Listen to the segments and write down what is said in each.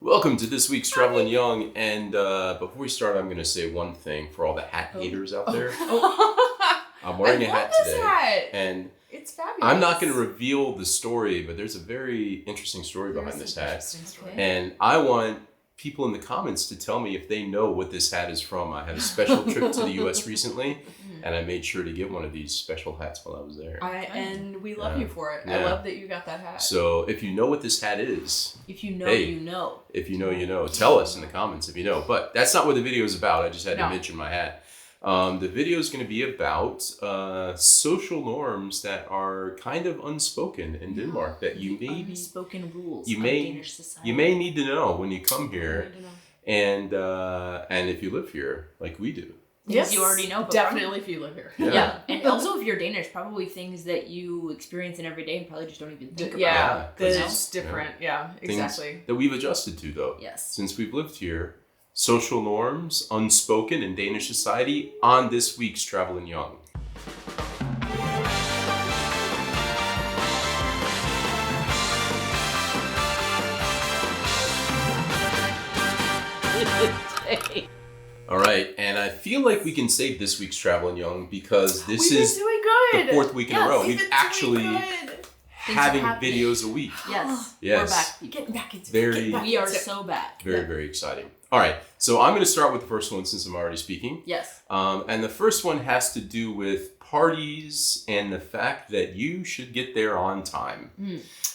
Welcome to this week's Travelin Young, and before we start, I'm going to say one thing for all the hat haters out there. I'm wearing a hat today, and it's fabulous. I'm not going to reveal the story, but there's a very interesting story behind this hat, and I want people in the comments to tell me if they know what this hat is from. I had a special trip to the U.S. recently, and I made sure to get one of these special hats while I was there. And we love you for it. Yeah. I love that you got that hat. So if you know what this hat is, If you know, hey, you know. If you know, you know. Tell us in the comments if you know. But that's not what the video is about. I just had to mention my hat. The video is going to be about social norms that are kind of unspoken in Denmark that you may unspoken rules you of may Danish society. you may need to know when you come here, and if you live here like we do. Yes, you already know. But definitely if you live here. Yeah. And also if you're Danish, probably things that you experience in every day and probably just don't even think about. Yeah, that's different. Yeah, exactly. Things that we've adjusted to, though. Yes. Since we've lived here. Social norms, unspoken in Danish society, on this week's Travelin Young. All right, and I feel like we can save this week's Travelin Young because this is doing good. the fourth week in a row. We've actually good. having videos a week. Yes. Yes. We're back. Getting back into We are so back. Very, very exciting. All right, so I'm going to start with the first one since I'm already speaking. Yes. And the first one has to do with parties and the fact that you should get there on time.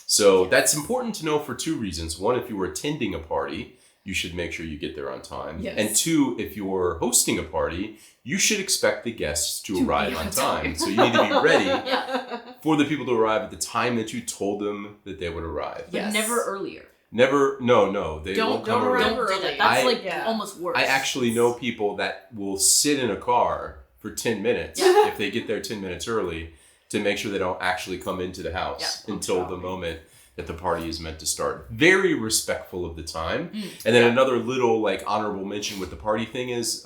So that's important to know for two reasons. One, if you were attending a party, you should make sure you get there on time. Yes. And two, if you're hosting a party, you should expect the guests to arrive on time. So you need to be ready for the people to arrive at the time that you told them that they would arrive. But never earlier. Never, no. They won't come early. Don't do that. That's almost worse. I actually know people that will sit in a car for 10 minutes if they get there 10 minutes early to make sure they don't actually come into the house until the moment that the party is meant to start. Very respectful of the time. And then another little honorable mention with the party thing is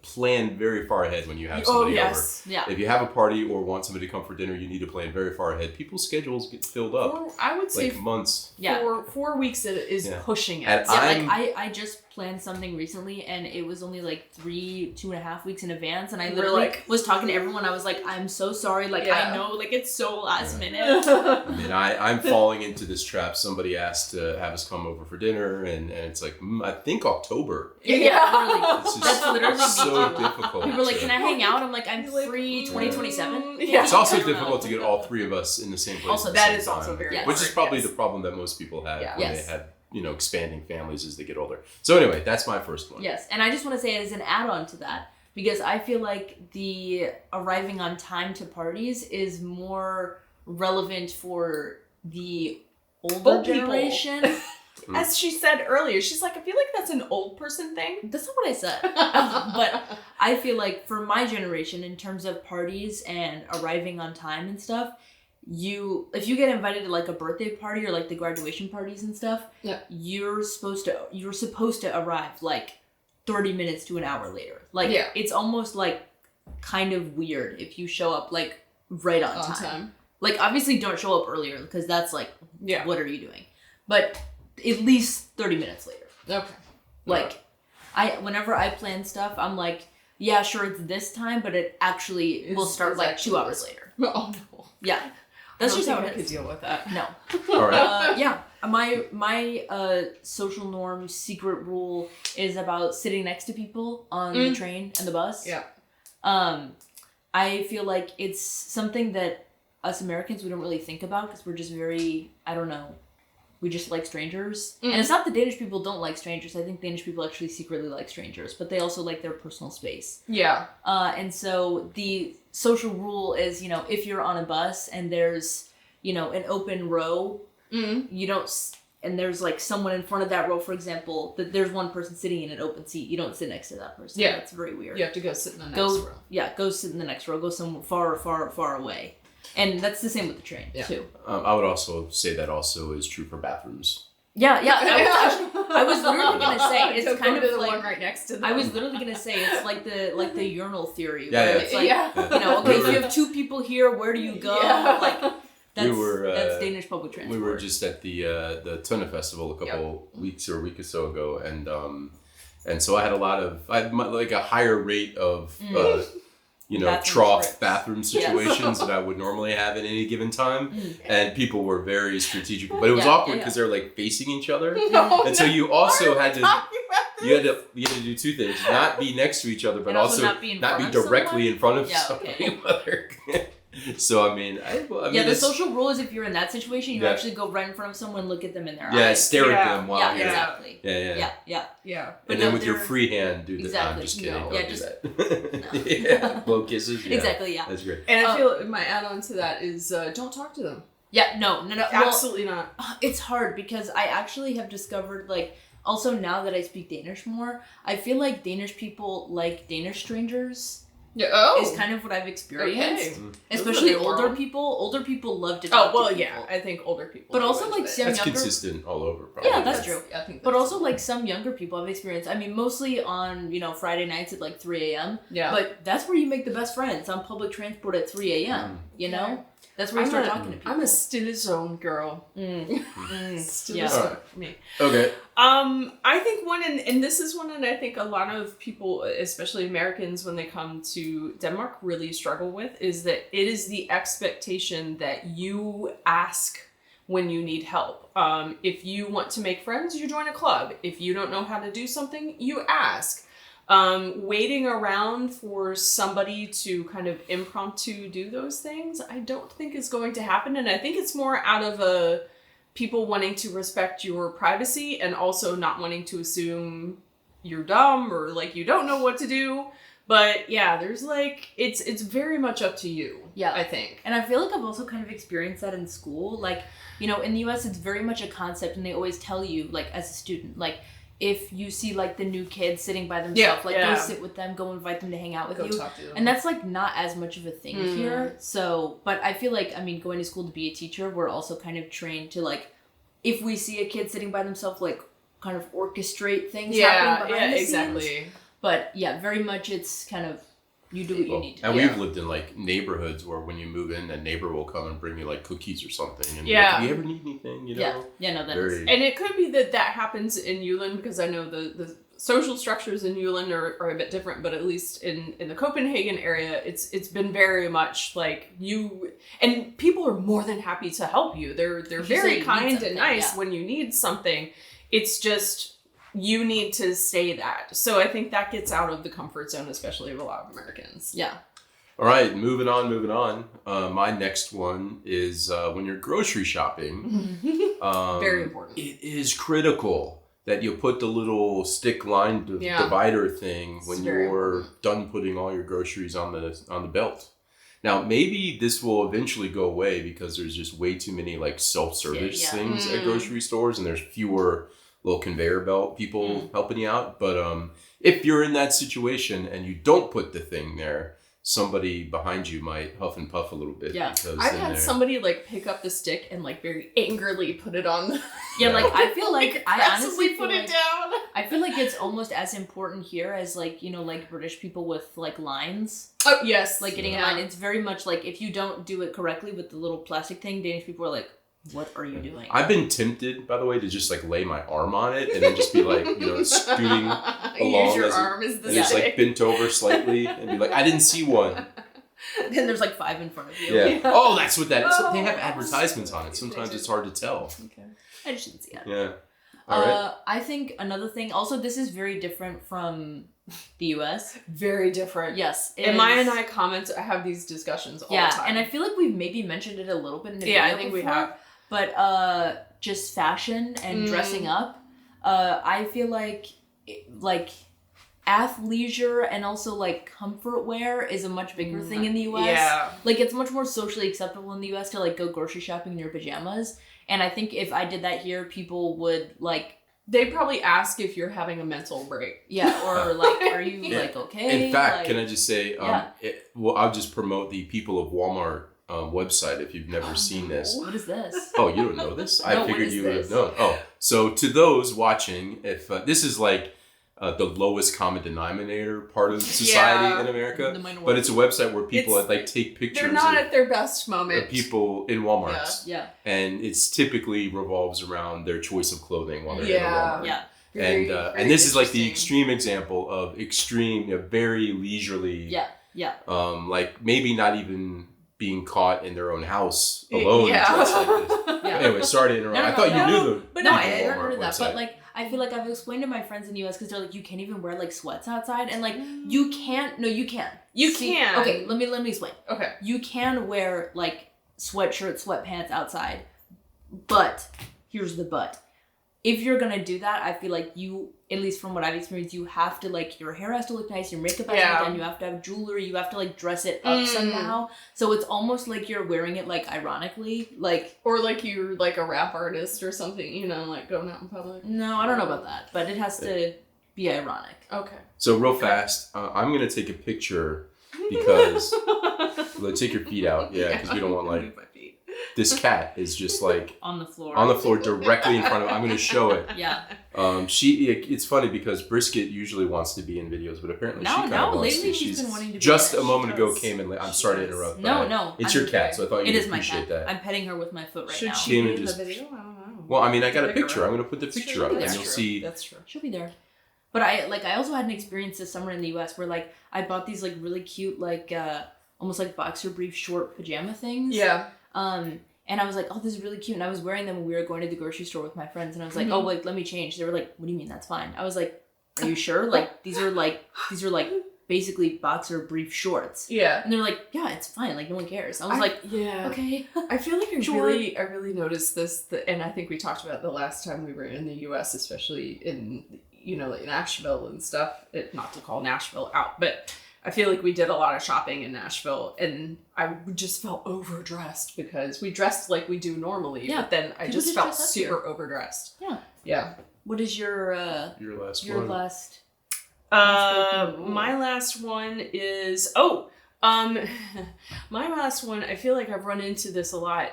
plan very far ahead when you have somebody over. Yeah. If you have a party or want somebody to come for dinner, you need to plan very far ahead. People's schedules get filled up. I would say months. 4 weeks is pushing it. And I just planned something recently and it was only 2.5 weeks in advance, and I literally was talking to everyone. I was like, I'm so sorry, I know it's so last minute. I mean, I'm falling into this trap. Somebody asked to have us come over for dinner, and it's like, I think October. Literally. That's literally so difficult. People were like, can I hang out? I'm like, I'm free 2027. It's also difficult to get all three of us in the same place. Also, at the that same is time, also very which is probably the problem that most people have when they have expanding families as they get older. So anyway, that's my first one. Yes, and I just want to say as an add-on to that, because I feel like the arriving on time to parties is more relevant for the older generation. As she said earlier, she's like, I feel like that's an old person thing. That's not what I said. But I feel like for my generation, in terms of parties and arriving on time and stuff, if you get invited to a birthday party or the graduation parties and stuff, you're supposed to arrive 30 minutes to an hour later. It's almost kind of weird if you show up right on time. Obviously don't show up earlier because that's what are you doing? But at least 30 minutes later. Okay. Whenever I plan stuff, I'm like, yeah, sure, it's this time, but it actually will start 2 hours later. Oh no. Yeah. That's just how I it could is. deal with that. No. All right. My social norm secret rule is about sitting next to people on the train and the bus. Yeah. I feel like it's something that us Americans, we don't really think about because we're just very, I don't know, we just like strangers. And it's not that Danish people don't like strangers. I think Danish people actually secretly like strangers, but they also like their personal space. Yeah. And so the social rule is, if you're on a bus and there's, an open row, you don't, and there's someone in front of that row, for example, that there's one person sitting in an open seat. You don't sit next to that person. Yeah. That's very weird. You have to go sit in the next row. Yeah, go sit in the next row. Go somewhere far, far, far away. And that's the same with the train, too. I would also say that also is true for bathrooms. Yeah. I was literally gonna say it's kind of the one right next to them. I was literally gonna say it's like the urinal theory. Yeah, where it's okay, if you have two people here, where do you go? That's Danish public transport. We were just at the Tuna Festival a couple weeks or a week or so ago, and so I had like a higher rate of bathroom situations that I would normally have at any given time, and people were very strategic, but it was awkward because they're like facing each other, and so you also had to. You had to do two things: not be next to each other, but also not be directly in front of somebody. So I mean, the social rule is if you're in that situation, you actually go right in front of someone, look at them in their eyes. Yeah, stare at them while you're... exactly. Yeah. And then with your free hand, do that. I'm just kidding. Don't do that. Blow kisses. Yeah. Exactly. Yeah. That's great. And I feel my add-on to that is don't talk to them. Yeah. No. Absolutely not. It's hard because I actually have discovered also now that I speak Danish more, I feel like Danish people like Danish strangers. Yeah, is kind of what I've experienced. Okay. Especially older people. Older people love to talk to people. I think older people. But also some that's younger... consistent all over, probably. Yeah, that's true. I think but also some younger people I've experienced. I mean, mostly on, Friday nights at 3 a.m. Yeah. But that's where you make the best friends, on public transport at 3 a.m. You know? That's where you start talking to people. I'm a still zone girl. Still zone for me. Okay. I think and this is one that I think a lot of people, especially Americans, when they come to Denmark, really struggle with, is that it is the expectation that you ask when you need help. If you want to make friends, you join a club. If you don't know how to do something, you ask. Waiting around for somebody to kind of impromptu do those things, I don't think is going to happen. And I think it's more out of people wanting to respect your privacy and also not wanting to assume you're dumb or you don't know what to do. But yeah, there's it's very much up to you. Yeah, I think. And I feel like I've also kind of experienced that in school. In the US, it's very much a concept, and they always tell you, as a student, if you see the new kids sitting by themselves, go sit with them, go invite them to hang out with you. Talk to them. And that's not as much of a thing here. So, but I feel going to school to be a teacher, we're also kind of trained to if we see a kid sitting by themselves, kind of orchestrate things happening behind the scenes. But yeah, very much it's kind of you do what you need to do. And we've lived in neighborhoods where when you move in, a neighbor will come and bring you cookies or something. And do you ever need anything? Yeah, no, that is. And it could be that happens in Jylland, because I know the social structures in Jylland are a bit different, but at least in the Copenhagen area, it's been very much and people are more than happy to help you. They're very kind and nice when you need something. It's just you need to say that. So I think that gets out of the comfort zone, especially of a lot of Americans. Yeah. All right, moving on. My next one is when you're grocery shopping. Very important. It is critical that you put the little stick line divider thing when you're done putting all your groceries on the belt. Now, maybe this will eventually go away because there's just way too many self-service things at grocery stores, and there's fewer little conveyor belt people helping you out. But if you're in that situation and you don't put the thing there, somebody behind you might huff and puff a little bit. Yeah, I've had somebody pick up the stick and very angrily put it on. I feel I honestly put it down. I feel it's almost as important here as British people with lines. Oh yes, getting in line. It's very much if you don't do it correctly with the little plastic thing, Danish people are what are you doing? I've been tempted, by the way, to just lay my arm on it and then just be scooting along. Use your arm as the stick. Just bent over slightly and be I didn't see one. Then there's 5 in front of you. Yeah. Oh, that's what that is. They have advertisements on it. Sometimes it's hard to tell. Okay. I just didn't see it. Yeah. All right. I think another thing, also this is very different from the US. Very different. Yes. And Maya and I have these discussions all the time. And I feel we've maybe mentioned it a little bit in the video I think before, we have. But just fashion and dressing up, I feel athleisure and also comfort wear is a much bigger thing in the US. Yeah. It's much more socially acceptable in the US to go grocery shopping in your pajamas. And I think if I did that here, people would they probably ask if you're having a mental break. Yeah, or are you okay? In fact, can I just say, I'll just promote the People of Walmart website if you've never seen this. What is this? Oh, you don't know this? I figured you would have known. Oh, so to those watching, if this is the lowest common denominator part of society in America. But it's a website where people like take pictures. They're not at their best moment. Of people in Walmart. Yeah. And it's typically revolves around their choice of clothing while they're in a Walmart. Yeah. And this is like the extreme example of extreme, very leisurely. Yeah. Like maybe not even being caught in their own house alone dressed like this. Yeah. Anyway, sorry to interrupt. I thought you knew the. But no, I heard that. But like, I feel like I've explained to my friends in the US because they're like, you can't even wear like sweats outside, and like you can't. No, you can. You can. Okay, let me explain. Okay. You can wear like sweatshirt, sweatpants outside, but here's the but. If you're gonna do that, I feel like you, at least from what I've experienced, you have to like, your hair has to look nice, your makeup has to look done, you have to have jewelry, you have to like dress it up somehow. So it's almost like you're wearing it like ironically, like. Or like you're like a rap artist or something, you know, like going out in public. No, I don't know about that, but it has to be ironic. Okay. So real fast, I'm gonna take a picture because let's take your feet out, because we don't want like. This cat is just like on the floor directly in front of. I'm going to show it. Yeah. It's funny because Brisket usually wants to be in videos, but apparently she kind of wants lately to. she's been wanting to be just there. a moment ago came in. I'm sorry to interrupt. No. It's your cat, so I thought you'd appreciate that. I'm petting her with my foot right now. Should she be in the video? I don't know. Well, I mean, I got a picture. I'm going to put the picture up, and you'll see. That's true. She'll be there. But I also had an experience this summer in the US where like I bought these like really cute like almost like boxer brief short pajama things. Yeah. And I was like, oh, this is really cute. And I was wearing them when we were going to the grocery store with my friends. And I was like, oh, like, let me change. They were like, what do you mean? That's fine. I was like, are you sure? Like, these are like basically boxer brief shorts. Yeah. And they're like, yeah, it's fine. Like, no one cares. I was like, okay. I feel like Sure. I really noticed this, and I think we talked about it the last time we were in the U.S., especially in, you know, like Nashville and stuff. Not to call Nashville out, but I feel like we did a lot of shopping in Nashville, and I just felt overdressed because we dressed like we do normally, but then I just felt super overdressed. Yeah. Yeah. What is your last your one? last? My last one is my last one. I feel like I've run into this a lot.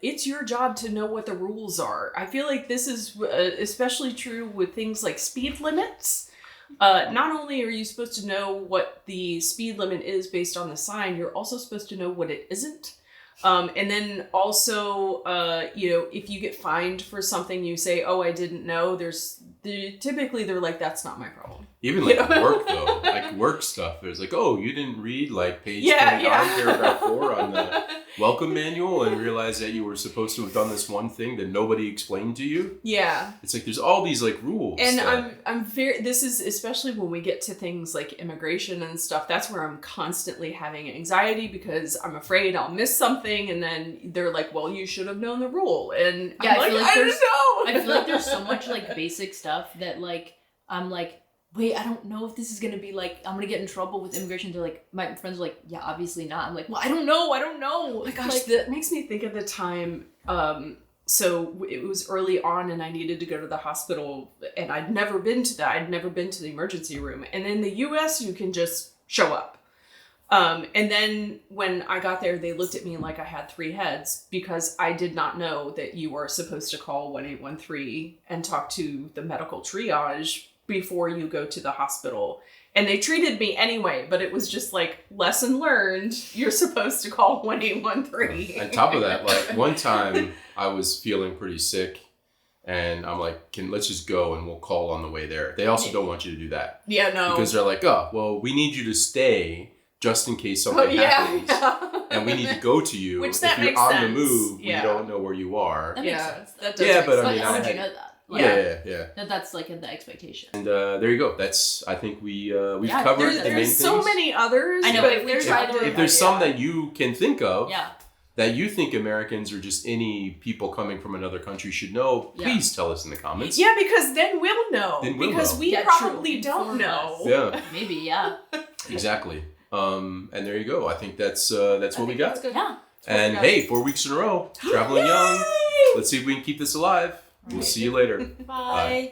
It's your job to know what the rules are. I feel like this is especially true with things like speed limits. Not only are you supposed to know what the speed limit is based on the sign, you're also supposed to know what it isn't. And then also, if you get fined for something, you say, oh, I didn't know. Typically they're like, that's not my problem. Even like work though, like work stuff. There's like, oh, you didn't read like page 29, paragraph 4 on the welcome manual and realize that you were supposed to have done this one thing that nobody explained to you. Yeah. It's like there's all these like rules. And this is especially when we get to things like immigration and stuff, that's where I'm constantly having anxiety because I'm afraid I'll miss something, and then they're like, well, you should have known the rule. And I'm I don't know. I feel like there's so much like basic stuff that like I'm like, wait, I don't know if this is gonna be like, I'm gonna get in trouble with immigration. They're like, my friends are like, yeah, obviously not. I'm like, well, I don't know. Oh my gosh, that makes me think of the time. So it was early on, and I needed to go to the hospital, and I'd never been to that. I'd never been to the emergency room. And in the U.S., you can just show up. And then when I got there, they looked at me like I had 3 heads because I did not know that you are supposed to call 1-813 and talk to the medical triage before you go to the hospital. And they treated me anyway, but it was just like, lesson learned, you're supposed to call 1-813. On top of that, like one time I was feeling pretty sick and I'm like, let's just go and we'll call on the way there. They also don't want you to do that. Yeah, no. Because they're like, oh, well, we need you to stay just in case something happens. And we need to go to you. Which that if you're makes on sense. the move, we don't know where you are. That makes sense. That does make but sense. I mean, how would you know that? Like, yeah. That's like the expectation. And there you go. That's, I think we've covered the main things. There's so many others. I know, but if there's some that you can think of, yeah, that you think Americans or just any people coming from another country should know, please tell us in the comments. Yeah, because then we'll know. Because we probably don't know. Yeah. Maybe, yeah. Exactly. And there you go. I think that's what we got. That's good. Yeah. And hey, 4 weeks in a row, traveling young. Let's see if we can keep this alive. We'll see you later. Bye.